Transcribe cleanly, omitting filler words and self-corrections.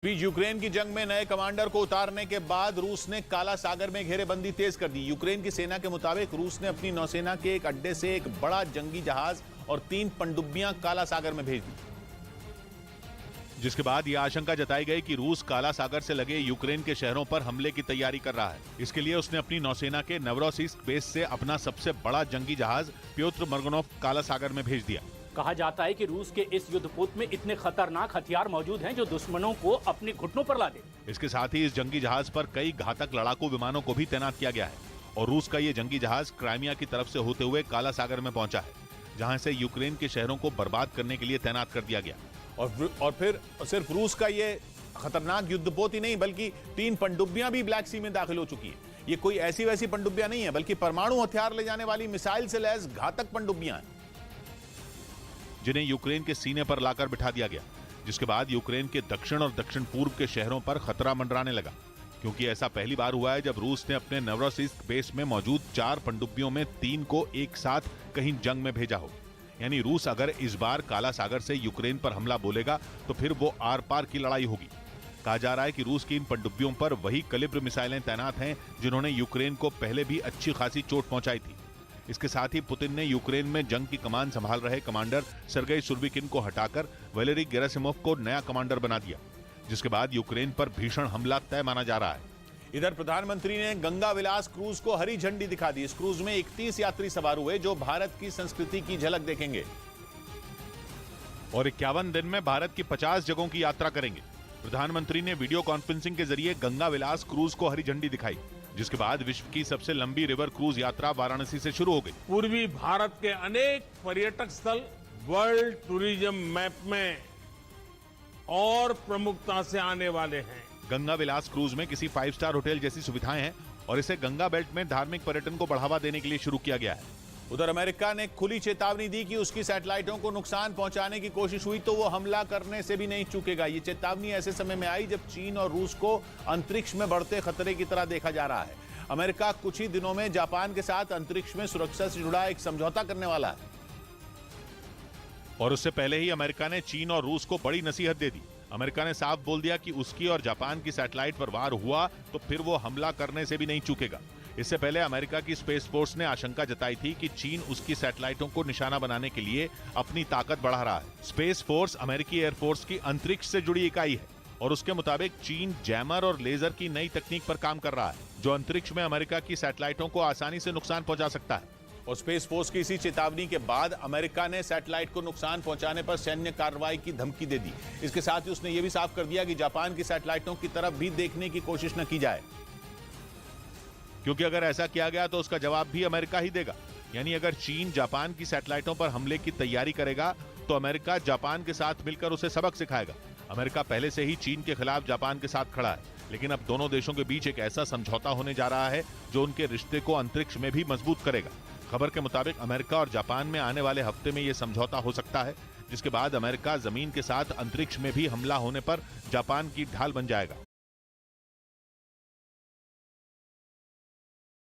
बीच Ukraine की जंग में नए कमांडर को उतारने के बाद रूस ने काला सागर में घेरेबंदी तेज कर दी। यूक्रेन की सेना के मुताबिक रूस ने अपनी नौसेना के एक अड्डे से एक बड़ा जंगी जहाज और 3 पनडुब्बियां काला सागर में भेज दी, जिसके बाद यह आशंका जताई गई कि रूस काला सागर से लगे यूक्रेन के शहरों पर हमले की तैयारी कर रहा है। इसके लिए उसने अपनी नौसेना के नवरोसिस्क बेस से अपना सबसे बड़ा जंगी जहाज प्योत्र मरगनोव काला सागर में भेज दिया। कहा जाता है कि रूस के इस युद्धपोत में इतने खतरनाक हथियार मौजूद हैं जो दुश्मनों को अपने घुटनों पर ला दे। इसके साथ ही इस जंगी जहाज पर कई घातक लड़ाकू विमानों को भी तैनात किया गया है और रूस का ये जंगी जहाज क्राइमिया की तरफ से होते हुए काला सागर में पहुंचा है, जहां से यूक्रेन के शहरों को बर्बाद करने के लिए तैनात कर दिया गया। और फिर सिर्फ रूस का ये खतरनाक युद्धपोत ही नहीं बल्कि 3 पनडुब्बियां भी ब्लैक सी में दाखिल हो चुकी है। ये कोई ऐसी वैसी पनडुब्बियां नहीं है बल्कि परमाणु हथियार ले जाने वाली मिसाइल से लैस घातक पनडुब्बियां हैं, जिन्हें यूक्रेन के सीने पर लाकर बिठा दिया गया। जिसके बाद यूक्रेन के दक्षिण और दक्षिण पूर्व के शहरों पर खतरा मंडराने लगा, क्योंकि ऐसा पहली बार हुआ है जब रूस ने अपने नवरोसिस्क बेस में मौजूद 4 पनडुब्बियों में 3 को एक साथ कहीं जंग में भेजा हो। यानी रूस अगर इस बार काला सागर से यूक्रेन पर हमला बोलेगा तो फिर वो आर पार की लड़ाई होगी। कहा जा रहा है कि रूस की इन पनडुब्बियों पर वही कलिब्र मिसाइलें तैनात हैं जिन्होंने यूक्रेन को पहले भी अच्छी खासी चोट पहुंचाई थी। इसके साथ ही पुतिन ने यूक्रेन में जंग की कमान संभाल रहे कमांडर सर्गेई सुरविकिन को हटाकर वैलेरी गेरासिमोव को नया कमांडर बना दिया, जिसके बाद यूक्रेन पर भीषण हमला तय माना जा रहा है। इधर प्रधानमंत्री ने गंगा विलास क्रूज को हरी झंडी दिखा दी। इस क्रूज में 31 यात्री सवार हुए जो भारत की संस्कृति की झलक देखेंगे और 51 दिन में भारत की 50 जगहों की यात्रा करेंगे। प्रधानमंत्री ने वीडियो कॉन्फ्रेंसिंग के जरिए गंगा विलास क्रूज को हरी झंडी दिखाई, जिसके बाद विश्व की सबसे लंबी रिवर क्रूज यात्रा वाराणसी से शुरू हो गई। पूर्वी भारत के अनेक पर्यटक स्थल वर्ल्ड टूरिज्म मैप में और प्रमुखता से आने वाले हैं। गंगा विलास क्रूज में किसी 5 स्टार होटल जैसी सुविधाएं हैं और इसे गंगा बेल्ट में धार्मिक पर्यटन को बढ़ावा देने के लिए शुरू किया गया है। उधर अमेरिका ने खुली चेतावनी दी कि उसकी सैटेलाइटों को नुकसान पहुंचाने की कोशिश हुई तो वो हमला करने से भी नहीं चूकेगा। ये चेतावनी ऐसे समय में आई जब चीन और रूस को अंतरिक्ष में बढ़ते खतरे की तरह देखा जा रहा है। अमेरिका कुछ ही दिनों में जापान के साथ अंतरिक्ष में सुरक्षा से जुड़ा एक समझौता करने वाला है और उससे पहले ही अमेरिका ने चीन और रूस को बड़ी नसीहत दे दी। अमेरिका ने साफ बोल दिया कि उसकी और जापान की सैटेलाइट पर वार हुआ तो फिर वो हमला करने से भी नहीं चूकेगा। इससे पहले अमेरिका की स्पेस फोर्स ने आशंका जताई थी कि चीन उसकी सैटेलाइटों को निशाना बनाने के लिए अपनी ताकत बढ़ा रहा है। स्पेस फोर्स अमेरिकी एयरफोर्स की अंतरिक्ष से जुड़ी इकाई है और उसके मुताबिक चीन जैमर और लेजर की नई तकनीक पर काम कर रहा है जो अंतरिक्ष में अमेरिका की सैटेलाइटों को आसानी से नुकसान पहुंचा सकता है। और स्पेस फोर्स की इसी चेतावनी के बाद अमेरिका ने सैटेलाइट को नुकसान पहुंचाने पर सैन्य कार्रवाई की धमकी दे दी। इसके साथ ही उसने यह भी साफ कर दिया कि जापान की सैटेलाइटों की तरफ भी देखने की कोशिश न की जाए, क्योंकि अगर ऐसा किया गया तो उसका जवाब भी अमेरिका ही देगा। यानी अगर चीन जापान की सैटेलाइटों पर हमले की तैयारी करेगा तो अमेरिका जापान के साथ मिलकर उसे सबक सिखाएगा। अमेरिका पहले से ही चीन के खिलाफ जापान के साथ खड़ा है, लेकिन अब दोनों देशों के बीच एक ऐसा समझौता होने जा रहा है जो उनके रिश्ते को अंतरिक्ष में भी मजबूत करेगा। खबर के मुताबिक अमेरिका और जापान में आने वाले हफ्ते में यह समझौता हो सकता है, जिसके बाद अमेरिका जमीन के साथ अंतरिक्ष में भी हमला होने पर जापान की ढाल बन जाएगा।